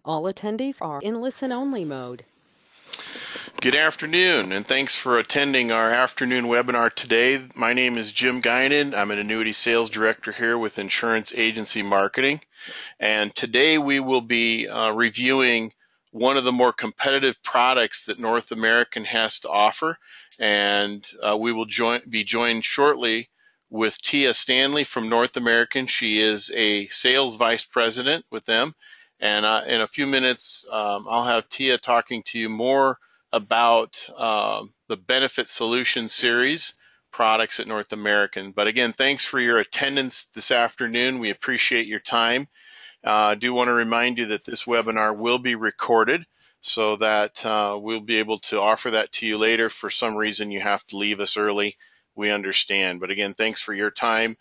All attendees are in listen-only mode. Good afternoon, and thanks for attending our afternoon webinar today. My name is Jim Guinan. I'm an annuity sales director here with Insurance Agency Marketing, and today we will be reviewing one of the more competitive products that North American has to offer, and we will be joined shortly with Tia Stanley from North American. She is a sales vice president with them, and in a few minutes I'll have Tia talking to you more about the Benefit Solutions series products at North American. But again, thanks for your attendance this afternoon. We appreciate your time. I do want to remind you that this webinar will be recorded so that we'll be able to offer that to you later. If for some reason you have to leave us early, we understand. But again, thanks for your time.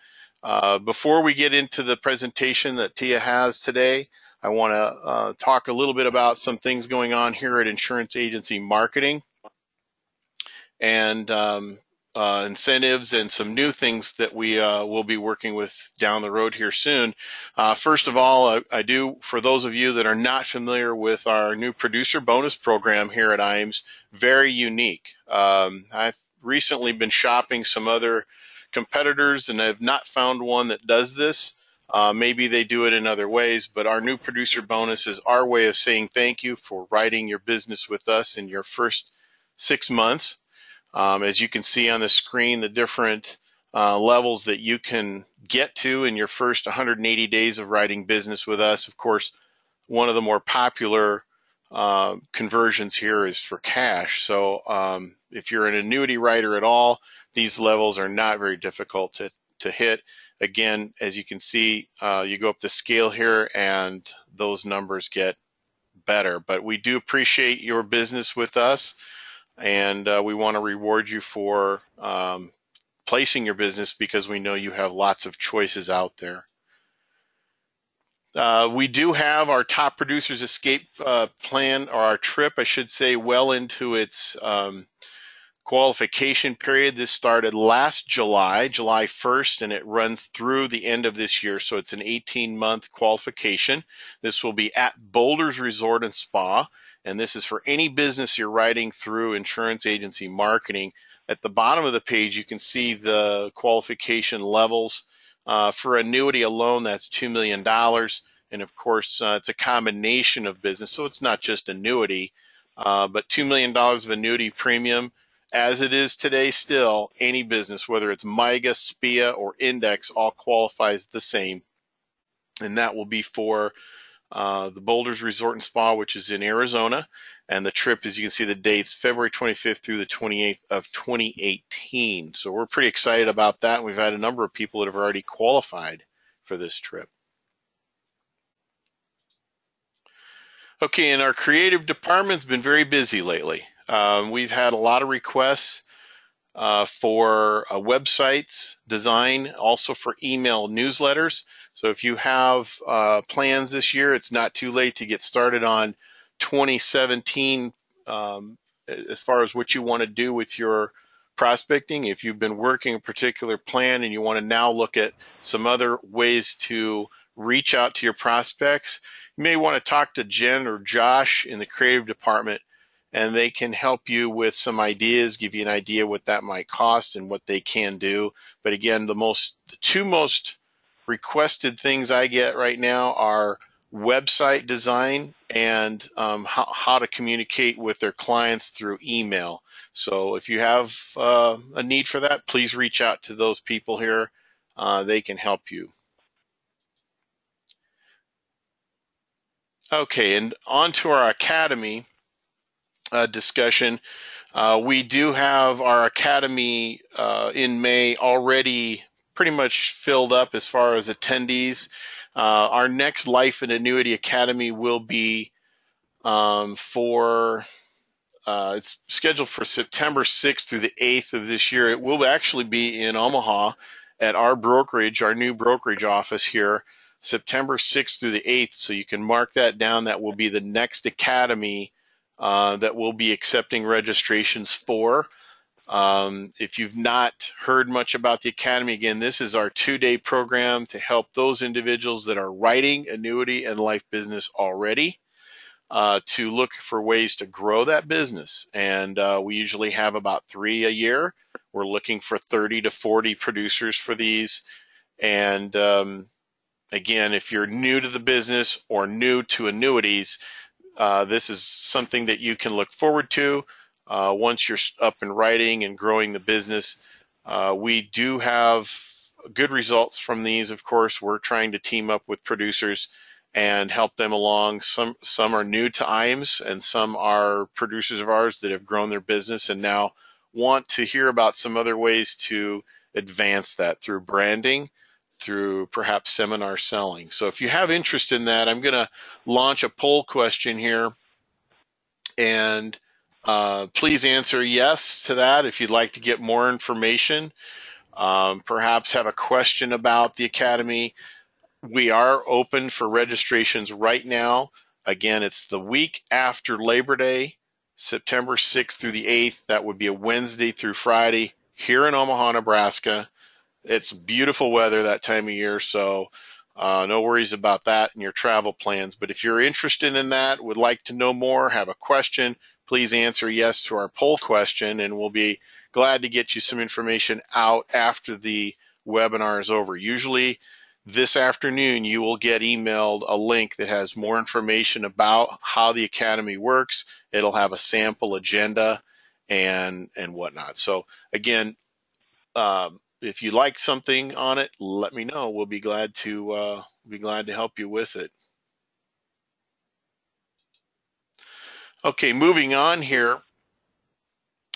Before we get into the presentation that Tia has today, I want to talk a little bit about some things going on here at Insurance Agency Marketing and incentives and some new things that we will be working with down the road here soon. First of all, I do, for those of you that are not familiar with our new producer bonus program here at IAMS, very unique. I've recently been shopping some other competitors and I've not found one that does this. Maybe they do it in other ways, but our new producer bonus is our way of saying thank you for writing your business with us in your first 6 months. As you can see on the screen, the different levels that you can get to in your first 180 days of writing business with us. Of course, one of the more popular conversions here is for cash. So if you're an annuity writer at all, these levels are not very difficult to hit. Again, as you can see, you go up the scale here and those numbers get better. But we do appreciate your business with us, and we want to reward you for placing your business because we know you have lots of choices out there. We do have our Top Producers Escape plan, or our trip, I should say, well into its qualification period. This started last July 1st, and it runs through the end of this year. So it's an 18-month qualification. This will be at Boulders Resort and Spa, and this is for any business you're writing through Insurance Agency Marketing. At the bottom of the page, you can see the qualification levels. For annuity alone, that's $2 million. And of course, it's a combination of business. So it's not just annuity, but $2 million of annuity premium. As it is today still, any business, whether it's MIGA, SPIA, or Index, all qualifies the same. And that will be for the Boulders Resort and Spa, which is in Arizona. And the trip, as you can see, the dates, February 25th through the 28th of 2018. So we're pretty excited about that. And we've had a number of people that have already qualified for this trip. Okay, and our creative department's been very busy lately. We've had a lot of requests for websites design, also for email newsletters. So if you have plans this year, it's not too late to get started on 2017 as far as what you want to do with your prospecting. If you've been working a particular plan and you want to now look at some other ways to reach out to your prospects, you may want to talk to Jen or Josh in the creative department, and they can help you with some ideas, give you an idea what that might cost and what they can do. But again, the two most requested things I get right now are website design and how to communicate with their clients through email. So if you have a need for that, please reach out to those people here. They can help you. Okay, and on to our Academy discussion. We do have our Academy in May already pretty much filled up as far as attendees. Our next Life and Annuity Academy will be it's scheduled for September 6th through the 8th of this year. It will actually be in Omaha at our brokerage, our new brokerage office here, September 6th through the 8th. So you can mark that down. That will be the next Academy that we'll be accepting registrations for. If you've not heard much about the Academy, again, this is our 2-day program to help those individuals that are writing annuity and life business already. to look for ways to grow that business. And we usually have about 3 a year. We're looking for 30 to 40 producers for these. And again, if you're new to the business or new to annuities, this is something that you can look forward to once you're up and writing and growing the business. We do have good results from these. Of course, we're trying to team up with producers and help them along. Some are new to IAMS, and some are producers of ours that have grown their business and now want to hear about some other ways to advance that through branding, through perhaps seminar selling. So if you have interest in that, I'm going to launch a poll question here, and please answer yes to that if you'd like to get more information. Perhaps have a question about the Academy. We are open for registrations right now. Again, it's the week after Labor Day, September 6th through the 8th. That would be a Wednesday through Friday here in Omaha, Nebraska. It's beautiful weather that time of year, so no worries about that in your travel plans. But if you're interested in that, would like to know more, have a question, please answer yes to our poll question, and we'll be glad to get you some information out after the webinar is over. Usually this afternoon, you will get emailed a link that has more information about how the Academy works. It'll have a sample agenda and whatnot. So again, if you like something on it, let me know. We'll be glad to help you with it. Okay, moving on here.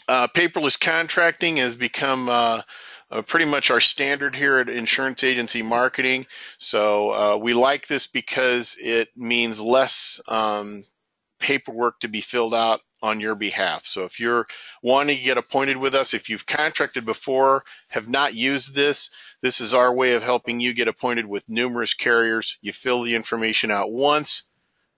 Paperless contracting has become pretty much our standard here at Insurance Agency Marketing. So we like this because it means less paperwork to be filled out on your behalf. So if you're wanting to get appointed with us, if you've contracted before, have not used this, this is our way of helping you get appointed with numerous carriers. You fill the information out once.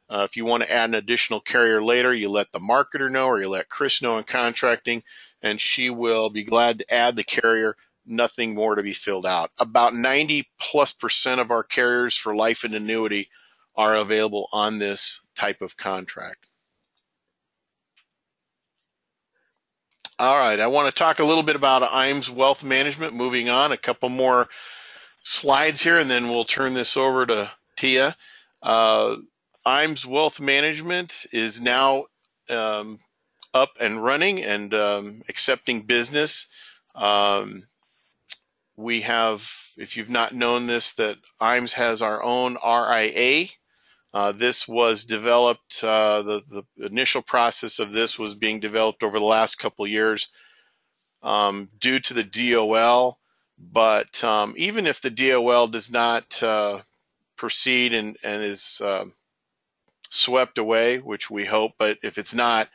If you want to add an additional carrier later, you let the marketer know, or you let Chris know in contracting, and she will be glad to add the carrier. Nothing more to be filled out. About 90+% of our carriers for life and annuity are available on this type of contract. All right, I want to talk a little bit about IAMS Wealth Management. Moving on, a couple more slides here, and then we'll turn this over to Tia. IAMS Wealth Management is now up and running and accepting business. We have, if you've not known this, that IAMS has our own RIA. This was developed, the initial process of this was being developed over the last couple of years due to the DOL. But even if the DOL does not proceed and is swept away, which we hope, but if it's not,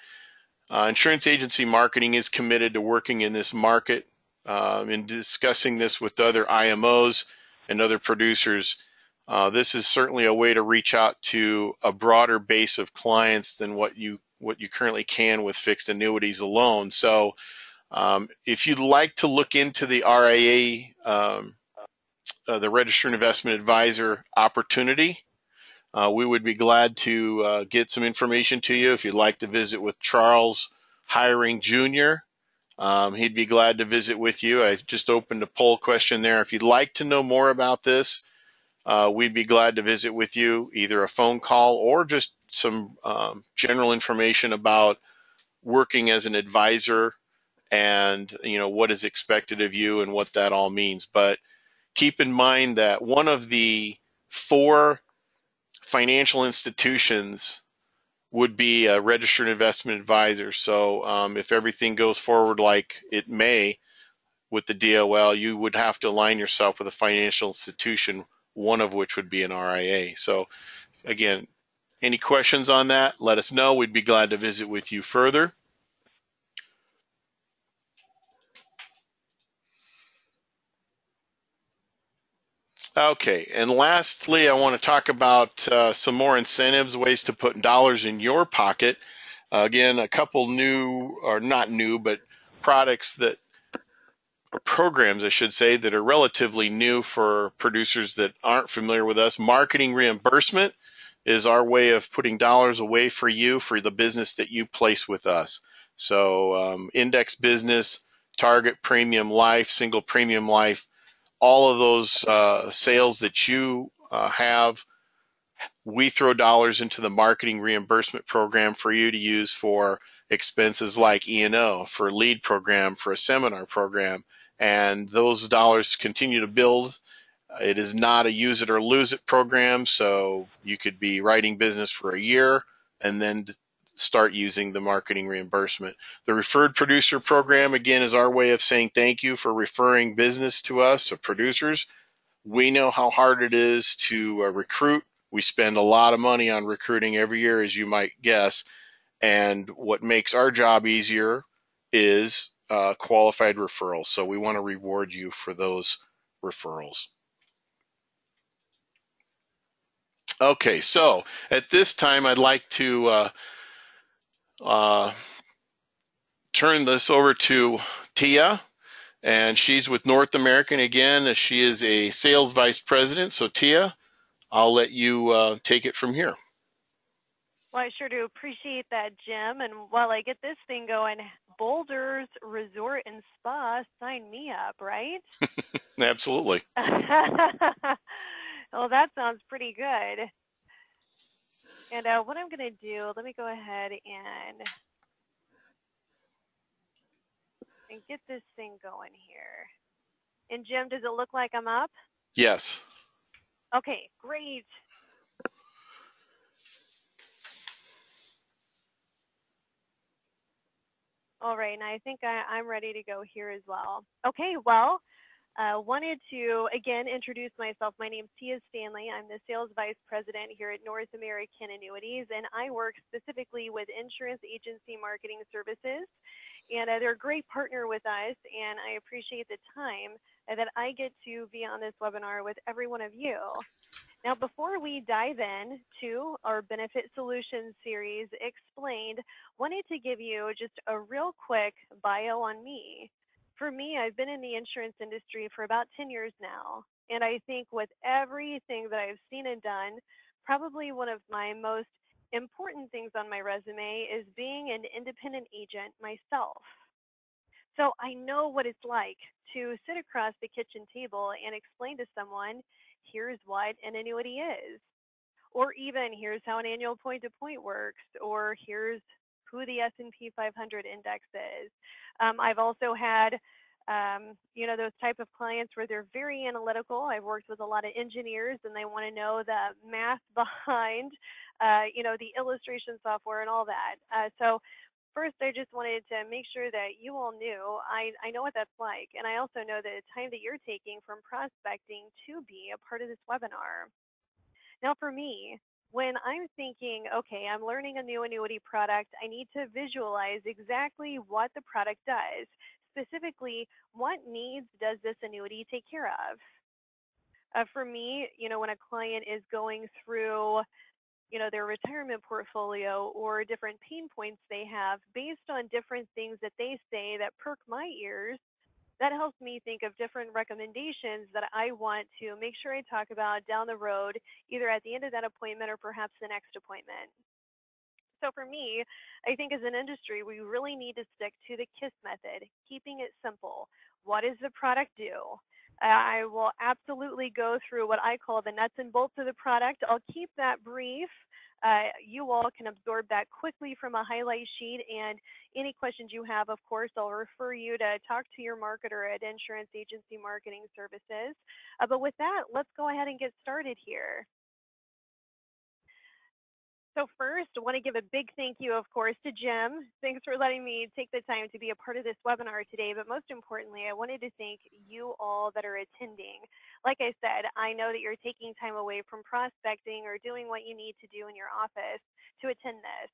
Insurance Agency Marketing is committed to working in this market and discussing this with other IMOs and other producers. This is certainly a way to reach out to a broader base of clients than what you currently can with fixed annuities alone. So if you'd like to look into the RIA, the Registered Investment Advisor opportunity, we would be glad to get some information to you. If you'd like to visit with Charles Hiring Jr., he'd be glad to visit with you. I've just opened a poll question there. If you'd like to know more about this, we'd be glad to visit with you, either a phone call or just some general information about working as an advisor and what is expected of you and what that all means. But keep in mind that one of the 4 financial institutions would be a registered investment advisor. So if everything goes forward like it may with the DOL, you would have to align yourself with a financial institution, one of which would be an RIA. So again, any questions on that, let us know. We'd be glad to visit with you further. Okay, and lastly, I want to talk about some more incentives, ways to put dollars in your pocket. Again, a couple new, or not new, but products that, or programs, I should say, that are relatively new for producers that aren't familiar with us. Marketing reimbursement. is our way of putting dollars away for you for the business that you place with us. So index business, target premium life, single premium life, all of those sales that you have, we throw dollars into the marketing reimbursement program for you to use for expenses like E&O, for a lead program, for a seminar program, and those dollars continue to build. It is not a use it or lose it program, so you could be writing business for a year and then start using the marketing reimbursement. The referred producer program, again, is our way of saying thank you for referring business to us, so producers. We know how hard it is to recruit. We spend a lot of money on recruiting every year, as you might guess, and what makes our job easier is qualified referrals. So we want to reward you for those referrals. Okay, so at this time, I'd like to turn this over to Tia, and she's with North American again. She is a sales vice president. So Tia, I'll let you take it from here. Well, I sure do appreciate that, Jim. And while I get this thing going, Boulders Resort and Spa, sign me up, right? Absolutely. Well, that sounds pretty good. And what I'm going to do, let me go ahead and get this thing going here. And Jim, does it look like I'm up? Yes. Okay, great. All right, and I think I'm ready to go here as well. Okay, well, wanted to, again, introduce myself. My name's Tia Stanley. I'm the Sales Vice President here at North American Annuities, and I work specifically with insurance agency marketing services. And they're a great partner with us, and I appreciate the time that I get to be on this webinar with every one of you. Now, before we dive in to our Benefit Solutions series explained, wanted to give you just a real quick bio on me. For me, I've been in the insurance industry for about 10 years now, and I think with everything that I've seen and done, probably one of my most important things on my resume is being an independent agent myself. So I know what it's like to sit across the kitchen table and explain to someone, here's what an annuity is, or even here's how an annual point-to-point works, or here's who the S&P 500 index is. I've also had those type of clients where they're very analytical. I've worked with a lot of engineers and they want to know the math behind, the illustration software and all that. So first, I just wanted to make sure that you all knew I know what that's like. And I also know the time that you're taking from prospecting to be a part of this webinar. Now, for me, when I'm thinking, okay, I'm learning a new annuity product, I need to visualize exactly what the product does. Specifically, what needs does this annuity take care of? For me, when a client is going through, their retirement portfolio or different pain points they have based on different things that they say that perk my ears, that helps me think of different recommendations that I want to make sure I talk about down the road, either at the end of that appointment or perhaps the next appointment. So for me, I think as an industry, we really need to stick to the KISS method, keeping it simple. What does the product do? I will absolutely go through what I call the nuts and bolts of the product. I'll keep that brief. You all can absorb that quickly from a highlight sheet, and any questions you have, of course, I'll refer you to talk to your marketer at Insurance Agency Marketing Services. But with that, let's go ahead and get started here. So first, I want to give a big thank you, of course, to Jim. Thanks for letting me take the time to be a part of this webinar today. But most importantly, I wanted to thank you all that are attending. Like I said, I know that you're taking time away from prospecting or doing what you need to do in your office to attend this.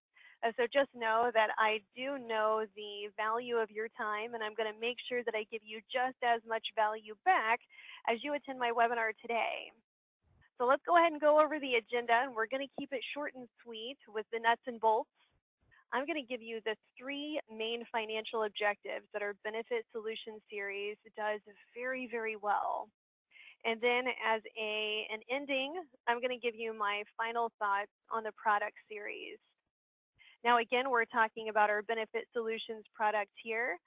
So just know that I do know the value of your time, and I'm going to make sure that I give you just as much value back as you attend my webinar today. So let's go ahead and go over the agenda, and we're going to keep it short and sweet with the nuts and bolts. I'm going to give you the 3 main financial objectives that our Benefit Solutions series does very, very well. And then as an ending, I'm going to give you my final thoughts on the product series. Now, again, we're talking about our Benefit Solutions product here.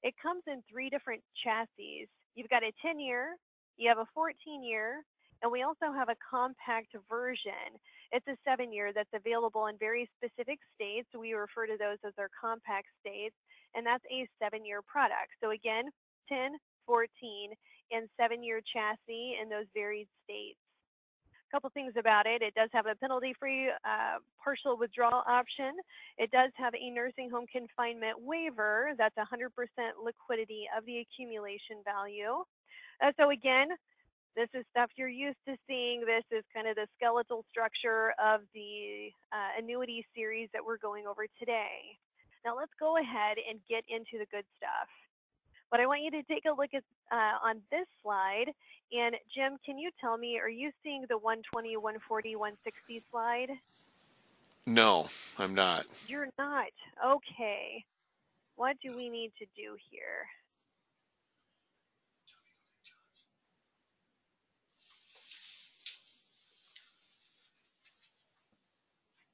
It comes in 3 different chassis. You've got a 10-year, you have a 14-year, and we also have a compact version. It's a 7-year that's available in very specific states. We refer to those as our compact states, and that's a 7-year product. So again, 10, 14, and 7-year chassis in those varied states. A couple things about it. It does have a penalty-free partial withdrawal option. It does have a nursing home confinement waiver. That's 100% liquidity of the accumulation value. So again, this is stuff you're used to seeing. This is kind of the skeletal structure of the annuity series that we're going over today. Now let's go ahead and get into the good stuff. What I want you to take a look at on this slide, and Jim, can you tell me, are you seeing the 120, 140, 160 slide? No, I'm not. You're not. Okay. What do we need to do here?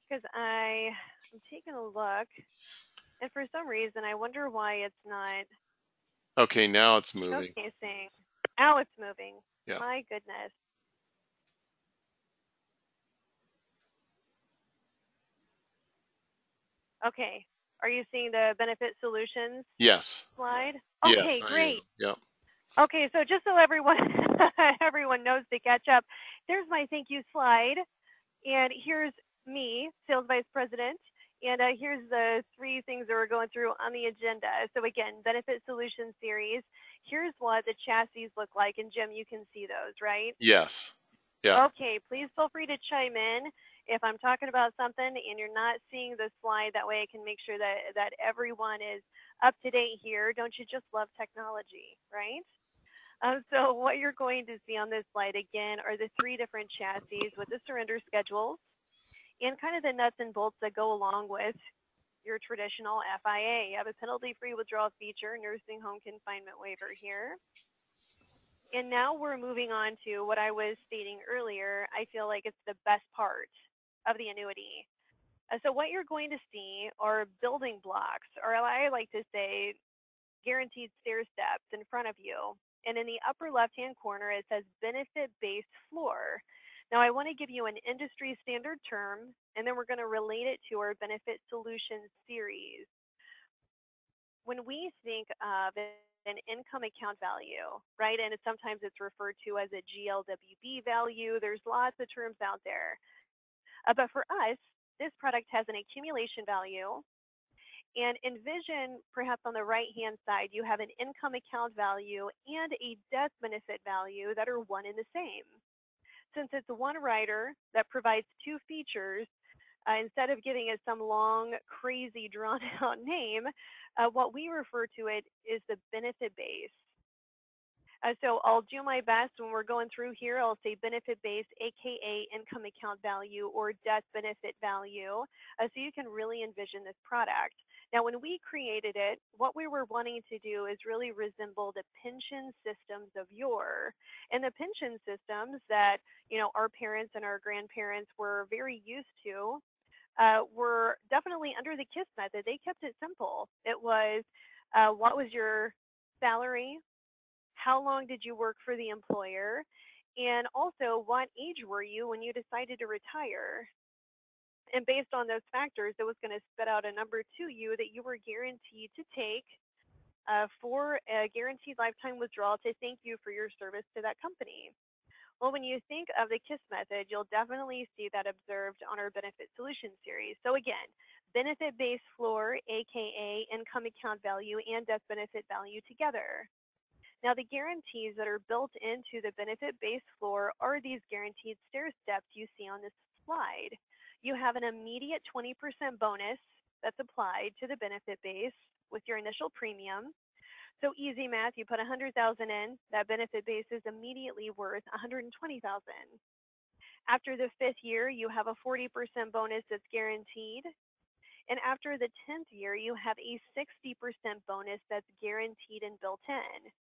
Because I'm taking a look, and for some reason, I wonder why it's not. Okay, now it's moving. Showcasing. Now it's moving. Yeah. My goodness. Okay. Are you seeing the Benefit Solutions Yes. slide? Yes, Okay, great. Yep. Okay, so just so everyone everyone knows to catch up, there's my thank you slide, and here's me, Sales Vice President, and here's the 3 things that we're going through on the agenda. So again, Benefit Solutions series. Here's what the chassis look like, and Jim, you can see those, right? Yes. Yeah. Okay, please feel free to chime in if I'm talking about something and you're not seeing the slide. That way I can make sure that everyone is up to date here. Don't you just love technology, right? So what you're going to see on this slide, again, are the 3 different chassis with the surrender schedules and kind of the nuts and bolts that go along with your traditional FIA. You have a penalty-free withdrawal feature, nursing home confinement waiver here. And now we're moving on to what I was stating earlier. I feel like it's the best part of the annuity. So what you're going to see are building blocks, or I like to say guaranteed stair steps in front of you. And in the upper left-hand corner, it says benefit-based floor. Now, I want to give you an industry standard term, and then we're going to relate it to our Benefit Solutions series. When we think of an income account value, right, and sometimes it's referred to as a GLWB value, there's lots of terms out there. But for us, this product has an accumulation value. And envision, perhaps on the right-hand side, you have an income account value and a death benefit value that are one and the same. Since it's one rider that provides 2 features, instead of giving it some long, crazy, drawn-out name, what we refer to it is the benefit base. So I'll do my best when we're going through here. I'll say benefit base, aka income account value or death benefit value, so you can really envision this product. Now, when we created it, what we were wanting to do is really resemble the pension systems of yore. And the pension systems that, you know, our parents and our grandparents were very used to were definitely under the KISS method. They kept it simple. It was what was your salary? How long did you work for the employer? And also, what age were you when you decided to retire? And based on those factors, it was going to spit out a number to you that you were guaranteed to take for a guaranteed lifetime withdrawal to thank you for your service to that company. Well, when you think of the KISS method, you'll definitely see that observed on our Benefit Solutions series. So again, benefit-based floor, aka income account value and death benefit value together. Now, the guarantees that are built into the benefit-based floor are these guaranteed stair steps you see on this slide. You have an immediate 20% bonus that's applied to the benefit base with your initial premium. So easy math, you put $100,000 in, that benefit base is immediately worth $120,000. After the 5th year, you have a 40% bonus that's guaranteed. And after the 10th year, you have a 60% bonus that's guaranteed and built in.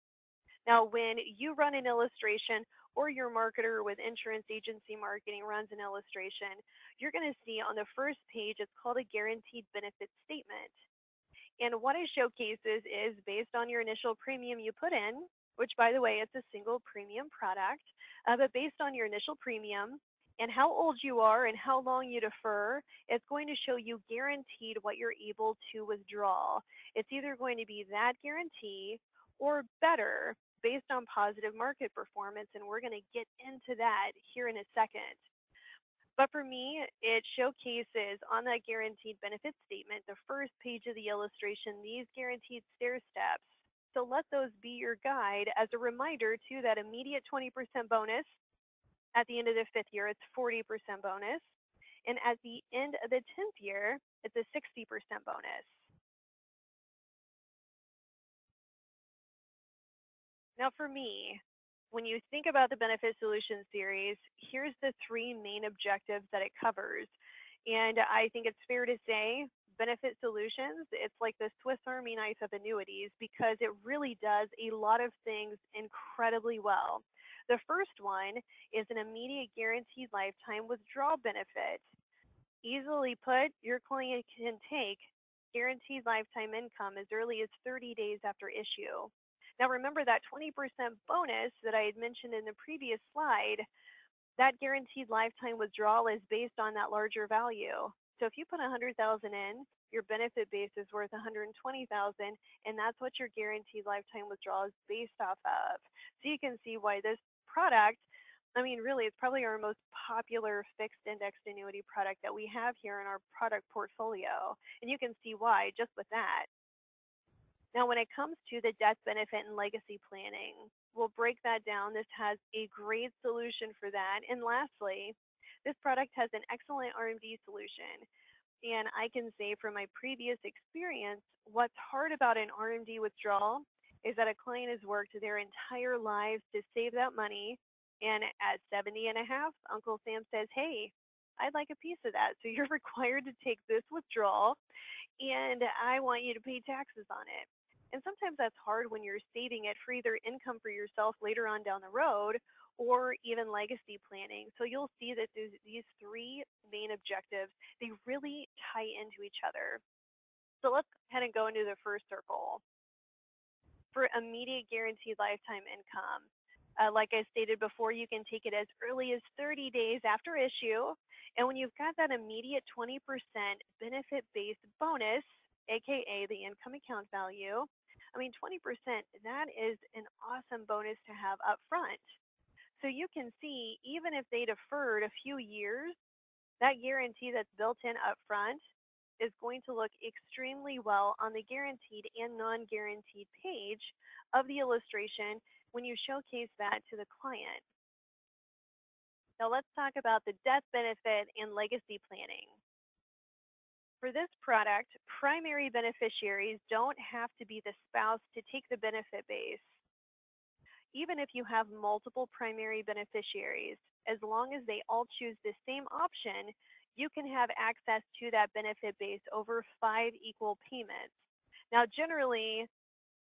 Now, when you run an illustration or your marketer with insurance agency marketing runs an illustration, you're going to see on the first page, it's called a guaranteed benefit statement. And what it showcases is based on your initial premium you put in, which by the way, it's a single premium product, but based on your initial premium and how old you are and how long you defer, it's going to show you guaranteed what you're able to withdraw. It's either going to be that guarantee or better based on positive market performance, and we're going to get into that here in a second. But for me, it showcases on that guaranteed benefit statement, the first page of the illustration, these guaranteed stair steps. So let those be your guide as a reminder to that immediate 20% bonus. At the end of the 5th year, it's 40% bonus. And at the end of the 10th year, it's a 60% bonus. Now for me, when you think about the Benefit Solutions series, here's the 3 main objectives that it covers. And I think it's fair to say Benefit Solutions, it's like the Swiss Army knife of annuities because it really does a lot of things incredibly well. The first one is an immediate guaranteed lifetime withdrawal benefit. Easily put, your client can take guaranteed lifetime income as early as 30 days after issue. Now remember that 20% bonus that I had mentioned in the previous slide, that guaranteed lifetime withdrawal is based on that larger value. So if you put 100,000 in, your benefit base is worth 120,000, and that's what your guaranteed lifetime withdrawal is based off of. So you can see why this product, I mean, really, it's probably our most popular fixed indexed annuity product that we have here in our product portfolio. And you can see why just with that. Now, when it comes to the death benefit and legacy planning, we'll break that down. This has a great solution for that. And lastly, this product has an excellent RMD solution. And I can say from my previous experience, what's hard about an RMD withdrawal is that a client has worked their entire lives to save that money. And at 70 and a half, Uncle Sam says, hey, I'd like a piece of that. So you're required to take this withdrawal, and I want you to pay taxes on it. And sometimes that's hard when you're saving it for either income for yourself later on down the road or even legacy planning. So you'll see that these 3 main objectives, they really tie into each other. So let's go ahead and go into the first circle. For immediate guaranteed lifetime income, like I stated before, you can take it as early as 30 days after issue. And when you've got that immediate 20% benefit-based bonus, AKA the income account value, I mean, 20%, that is an awesome bonus to have up front. So you can see, even if they deferred a few years, that guarantee that's built in up front is going to look extremely well on the guaranteed and non-guaranteed page of the illustration when you showcase that to the client. Now let's talk about the death benefit and legacy planning. For this product, primary beneficiaries don't have to be the spouse to take the benefit base. Even if you have multiple primary beneficiaries, as long as they all choose the same option, you can have access to that benefit base over 5 equal payments. Now, generally,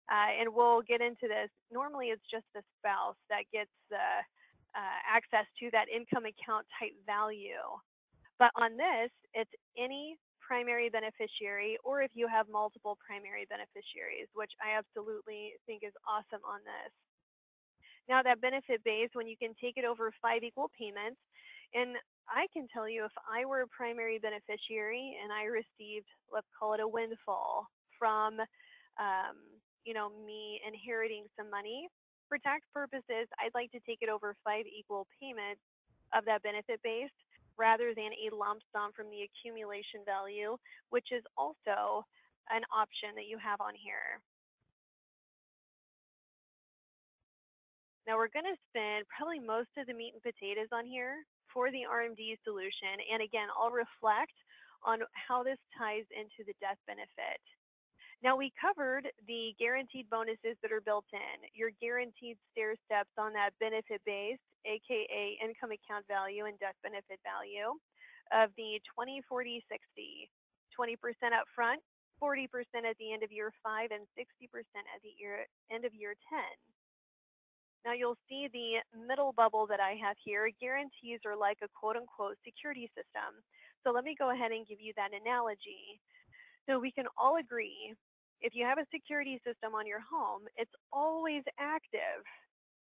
and we'll get into this, normally it's just the spouse that gets access to that income account type value. But on this, it's any primary beneficiary, or if you have multiple primary beneficiaries, which I absolutely think is awesome on this. Now that benefit base, when you can take it over 5 equal payments, and I can tell you if I were a primary beneficiary and I received, let's call it a windfall from, me inheriting some money, for tax purposes, I'd like to take it over 5 equal payments of that benefit base, rather than a lump sum from the accumulation value, which is also an option that you have on here. Now we're going to spend probably most of the meat and potatoes on here for the RMD solution. And again, I'll reflect on how this ties into the death benefit. Now we covered the guaranteed bonuses that are built in, your guaranteed stair steps on that benefit base, AKA income account value and death benefit value of the 20, 40, 60, 20% up front, 40% at the end of year 5, and 60% at the end of year 10. Now you'll see the middle bubble that I have here. Guarantees are like a quote unquote security system. So let me go ahead and give you that analogy. So we can all agree, if you have a security system on your home, it's always active,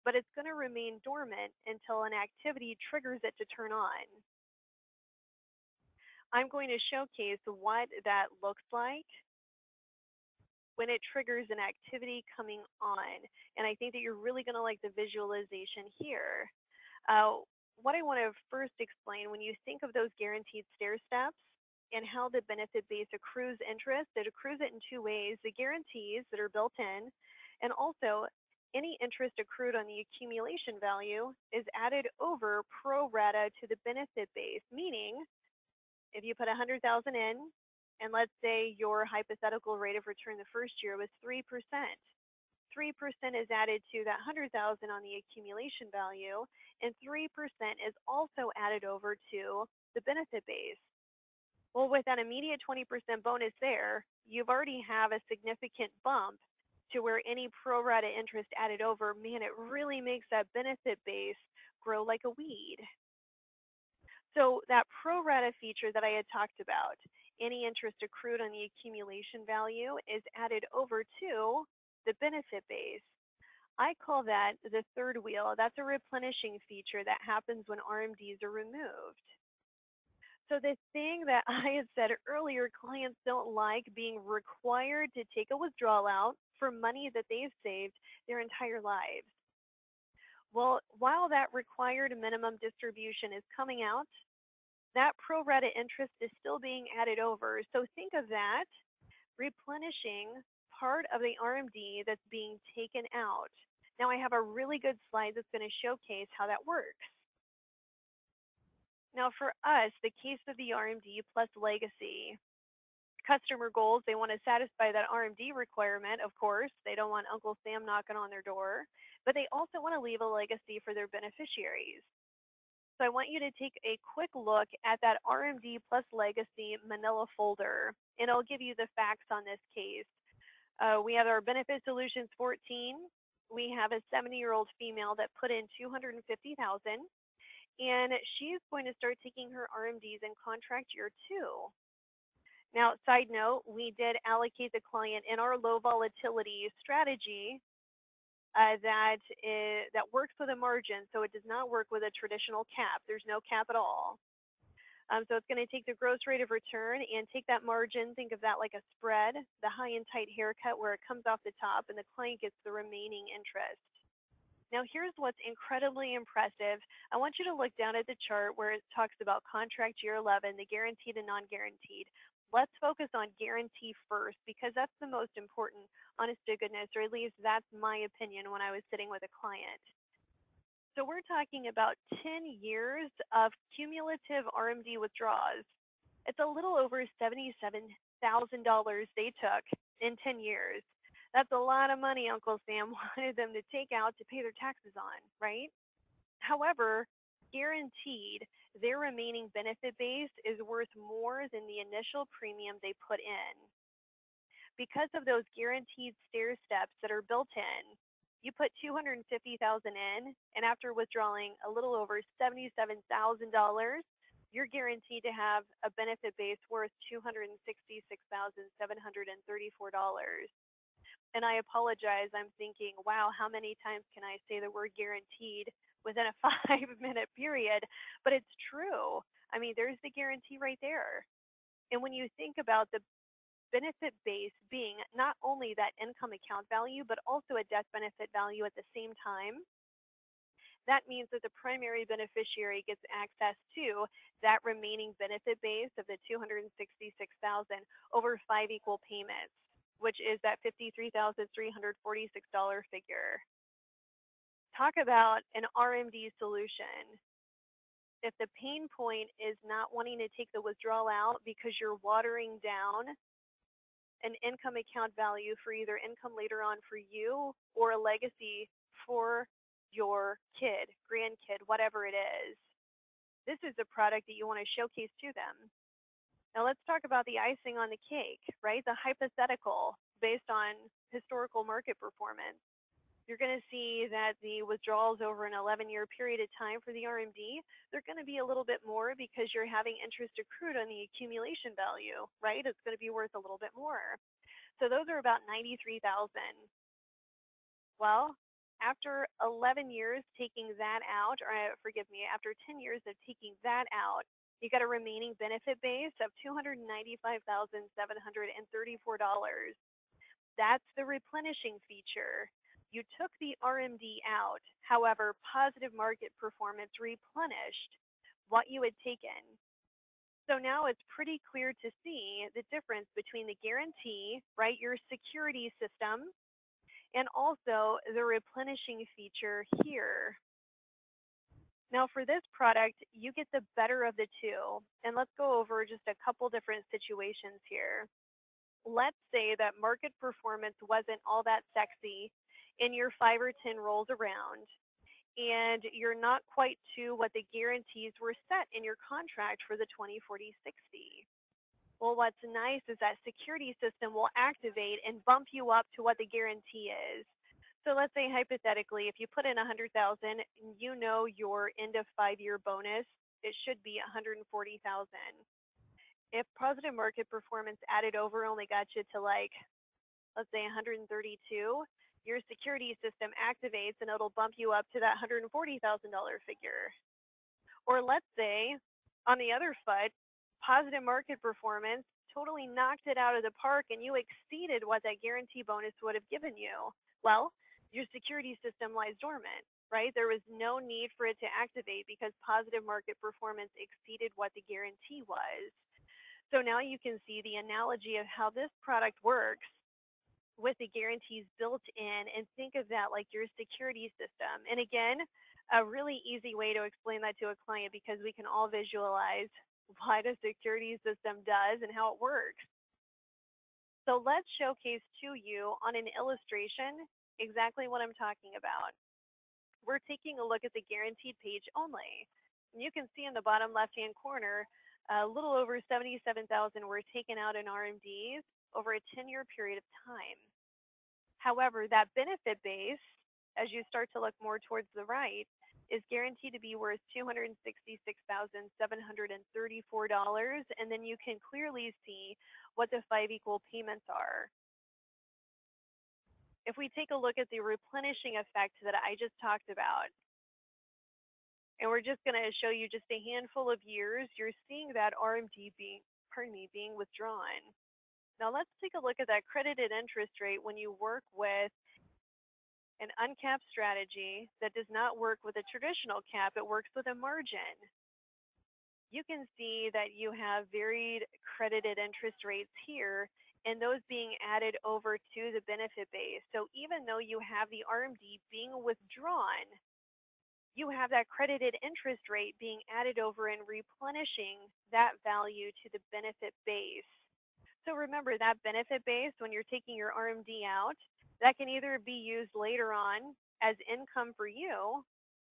but it's going to remain dormant until an activity triggers it to turn on. I'm going to showcase what that looks like when it triggers an activity coming on. And I think that you're really going to like the visualization here. What I want to first explain, when you think of those guaranteed stair steps and how the benefit base accrues interest, it accrues it in two ways: the guarantees that are built in, and also any interest accrued on the accumulation value is added over pro rata to the benefit base, meaning if you put 100,000 in, and let's say your hypothetical rate of return the first year was 3%, 3% is added to that 100,000 on the accumulation value, and 3% is also added over to the benefit base. Well, with that immediate 20% bonus there, you've already have a significant bump to where any pro rata interest added over, man, it really makes that benefit base grow like a weed. So that pro rata feature that I had talked about, any interest accrued on the accumulation value is added over to the benefit base. I call that the third wheel. That's a replenishing feature that happens when RMDs are removed. So the thing that I had said earlier, clients don't like being required to take a withdrawal out for money that they've saved their entire lives. Well, while that required minimum distribution is coming out, that pro rata interest is still being added over. So think of that replenishing part of the RMD that's being taken out. Now I have a really good slide that's going to showcase how that works. Now for us, the case of the RMD plus legacy, customer goals, they want to satisfy that RMD requirement, of course. They don't want Uncle Sam knocking on their door, but they also want to leave a legacy for their beneficiaries. So I want you to take a quick look at that RMD plus legacy manila folder, and I'll give you the facts on this case. We have our Benefit Solutions 14. We have a 70-year-old female that put in $250,000, and she's going to start taking her RMDs in contract year 2. Now, side note, we did allocate the client in our low volatility strategy that works with a margin, so it does not work with a traditional cap. There's no cap at all. So it's going to take the gross rate of return and take that margin, think of that like a spread, the high and tight haircut where it comes off the top and the client gets the remaining interest. Now here's what's incredibly impressive. I want you to look down at the chart where it talks about contract year 11, the guaranteed and non-guaranteed. Let's focus on guarantee first because that's the most important, honest to goodness, or at least that's my opinion when I was sitting with a client. So we're talking about 10 years of cumulative RMD withdrawals. It's a little over $77,000 they took in 10 years. That's a lot of money Uncle Sam wanted them to take out to pay their taxes on, right? However, guaranteed, their remaining benefit base is worth more than the initial premium they put in. Because of those guaranteed stair steps that are built in, you put $250,000 in, and after withdrawing a little over $77,000, you're guaranteed to have a benefit base worth $266,734. And I apologize, I'm thinking, wow, how many times can I say the word guaranteed within a 5-minute period? But it's true. I mean, there's the guarantee right there. And when you think about the benefit base being not only that income account value, but also a death benefit value at the same time, that means that the primary beneficiary gets access to that remaining benefit base of the $266,000 over 5 equal payments, which is that $53,346 figure. Talk about an RMD solution. If the pain point is not wanting to take the withdrawal out because you're watering down an income account value for either income later on for you or a legacy for your kid, grandkid, whatever it is, this is a product that you want to showcase to them. Now let's talk about the icing on the cake, right? The hypothetical based on historical market performance. You're going to see that the withdrawals over an 11-year period of time for the RMD, they're going to be a little bit more because you're having interest accrued on the accumulation value, right? It's going to be worth a little bit more. So those are about $93,000. Well, after 11 years taking that out, or forgive me, after 10 years of taking that out, you got a remaining benefit base of $295,734. That's the replenishing feature. You took the RMD out, however, positive market performance replenished what you had taken. So now it's pretty clear to see the difference between the guarantee, right, your security system, and also the replenishing feature here. Now for this product, you get the better of the two. And let's go over just a couple different situations here. Let's say that market performance wasn't all that sexy in your 5 or 10 rolls around, and you're not quite to what the guarantees were set in your contract for the 20, 40, 60. Well, what's nice is that security system will activate and bump you up to what the guarantee is. So let's say hypothetically, if you put in 100,000, you know your end of 5-year bonus, it should be 140,000. If positive market performance added over only got you to like, let's say 132, your security system activates and it'll bump you up to that $140,000 figure. Or let's say on the other foot, positive market performance totally knocked it out of the park and you exceeded what that guarantee bonus would have given you. Well, your security system lies dormant, right? There was no need for it to activate because positive market performance exceeded what the guarantee was. So now you can see the analogy of how this product works with the guarantees built in, and think of that like your security system. And again, a really easy way to explain that to a client because we can all visualize what a security system does and how it works. So let's showcase to you on an illustration exactly what I'm talking about. We're taking a look at the guaranteed page only. And you can see in the bottom left-hand corner, a little over 77,000 were taken out in RMDs over a 10-year period of time. However, that benefit base, as you start to look more towards the right, is guaranteed to be worth $266,734, and then you can clearly see what the 5 equal payments are. If we take a look at the replenishing effect that I just talked about, and we're just going to show you just a handful of years, you're seeing that RMD being withdrawn. Now let's take a look at that credited interest rate when you work with an uncapped strategy that does not work with a traditional cap, it works with a margin. You can see that you have varied credited interest rates here, and those being added over to the benefit base. So even though you have the RMD being withdrawn, you have that credited interest rate being added over and replenishing that value to the benefit base. So remember that benefit base, when you're taking your RMD out, that can either be used later on as income for you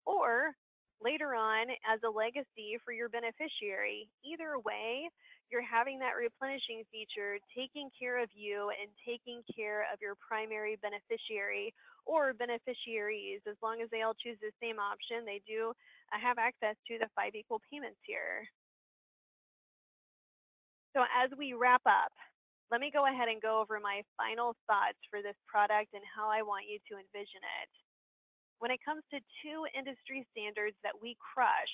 or later on as a legacy for your beneficiary. Either way, you're having that replenishing feature taking care of you and taking care of your primary beneficiary or beneficiaries. As long as they all choose the same option, they do have access to the 5 equal payments here. So as we wrap up, let me go ahead and go over my final thoughts for this product and how I want you to envision it. When it comes to 2 industry standards that we crush,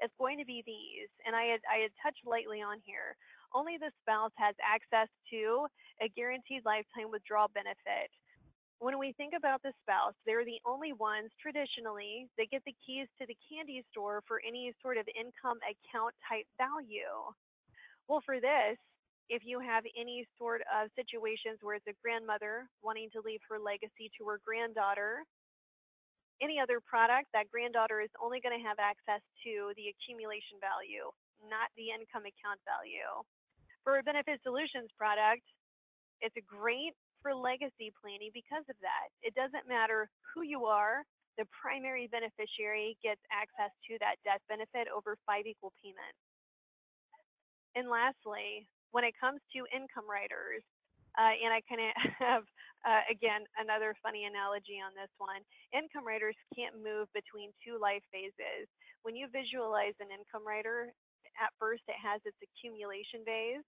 it's going to be these, and I had touched lightly on here. Only the spouse has access to a guaranteed lifetime withdrawal benefit. When we think about the spouse, they're the only ones traditionally that get the keys to the candy store for any sort of income account type value. Well, for this, if you have any sort of situations where it's a grandmother wanting to leave her legacy to her granddaughter, any other product, that granddaughter is only going to have access to the accumulation value, not the income account value. For a Benefit Solutions product, it's great for legacy planning because of that. It doesn't matter who you are, the primary beneficiary gets access to that death benefit over 5 equal payments. And lastly, when it comes to income riders, And I kind of have, again, another funny analogy on this one. Income riders can't move between two life phases. When you visualize an income rider, at first it has its accumulation phase,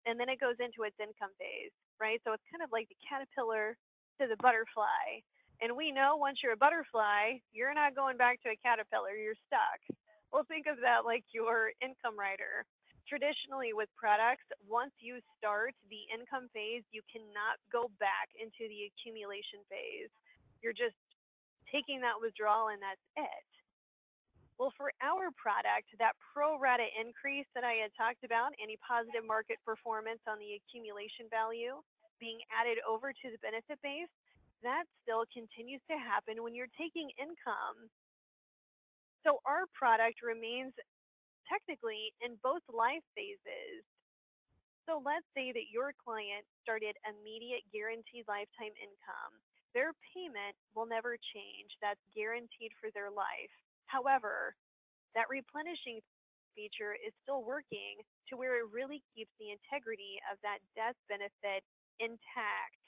and then it goes into its income phase, right? So it's kind of like the caterpillar to the butterfly. And we know once you're a butterfly, you're not going back to a caterpillar, you're stuck. Well, think of that like your income rider. Traditionally, with products, once you start the income phase, you cannot go back into the accumulation phase. You're just taking that withdrawal, and that's it. Well, for our product, that pro rata increase that I had talked about, any positive market performance on the accumulation value being added over to the benefit base, that still continues to happen when you're taking income. So our product remains technically in both life phases. So let's say that your client started immediate guaranteed lifetime income. Their payment will never change. That's guaranteed for their life. However, that replenishing feature is still working to where it really keeps the integrity of that death benefit intact,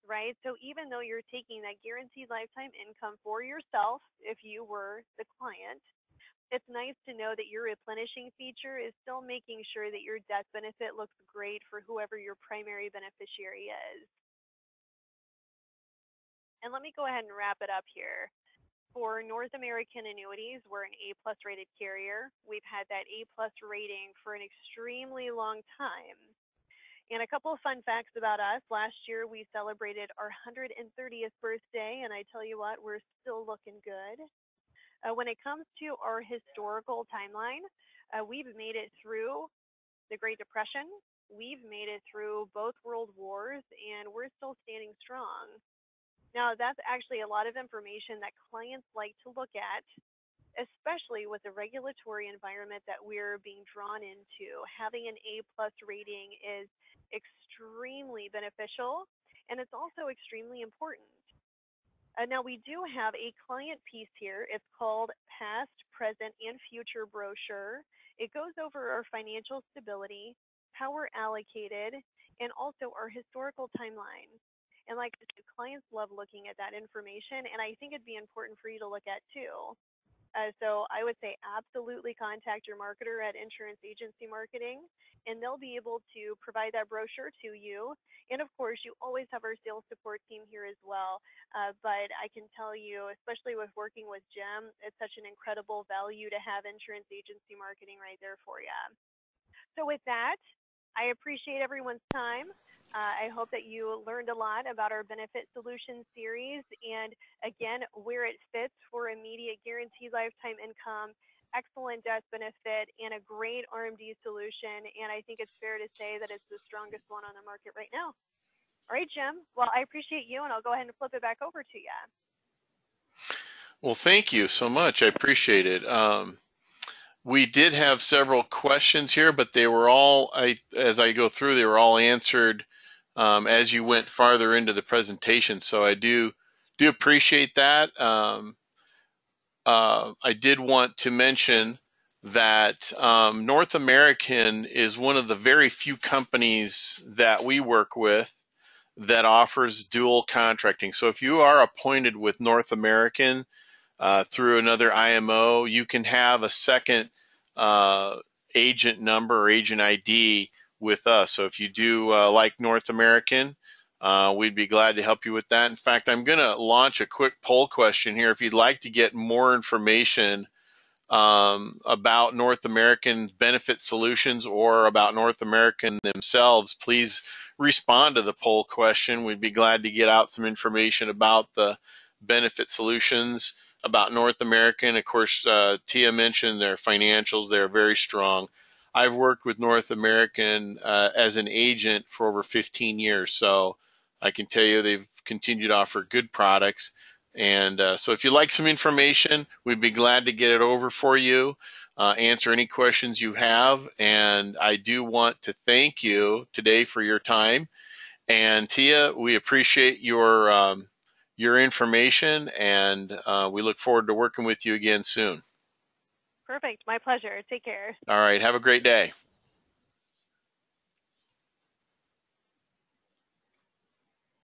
right? So even though you're taking that guaranteed lifetime income for yourself, if you were the client, it's nice to know that your replenishing feature is still making sure that your death benefit looks great for whoever your primary beneficiary is. And let me go ahead and wrap it up here. For North American annuities, we're an A+ rated carrier. We've had that A+ rating for an extremely long time. And a couple of fun facts about us. Last year, we celebrated our 130th birthday, and I tell you what, we're still looking good. When it comes to our historical timeline, we've made it through the Great Depression. We've made it through both world wars, and we're still standing strong. Now, that's actually a lot of information that clients like to look at, especially with the regulatory environment that we're being drawn into. Having an A+ rating is extremely beneficial, and it's also extremely important. Now, we do have a client piece here. It's called Past, Present, and Future Brochure. It goes over our financial stability, how we're allocated, and also our historical timeline. And like I said, clients love looking at that information, and I think it'd be important for you to look at too. So I would say absolutely contact your marketer at Insurance Agency Marketing, and they'll be able to provide that brochure to you. And of course, you always have our sales support team here as well. But I can tell you, especially with working with Jim, it's such an incredible value to have Insurance Agency Marketing right there for you. So with that, I appreciate everyone's time. I hope that you learned a lot about our Benefit Solutions series, and again, where it fits for immediate guaranteed lifetime income, excellent death benefit, and a great RMD solution. And I think it's fair to say that it's the strongest one on the market right now. All right, Jim. Well, I appreciate you, and I'll go ahead and flip it back over to you. Well, thank you so much. I appreciate it. We did have several questions here, but they were all, as I go through, they were all answered as you went farther into the presentation. So I do appreciate that. I did want to mention that North American is one of the very few companies that we work with that offers dual contracting. So if you are appointed with North American through another IMO, you can have a second agent number or agent ID with us. So if you do like North American, we'd be glad to help you with that. In fact, I'm going to launch a quick poll question here. If you'd like to get more information about North American Benefit Solutions or about North American themselves, please respond to the poll question. We'd be glad to get out some information about the Benefit Solutions, about North American. Of course, Tia mentioned their financials. They're very strong. I've worked with North American as an agent for over 15 years, so I can tell you they've continued to offer good products. And so if you'd like some information, we'd be glad to get it over for you, answer any questions you have. And I do want to thank you today for your time. And Tia, we appreciate your information, and we look forward to working with you again soon. Perfect. My pleasure. Take care. All right. Have a great day.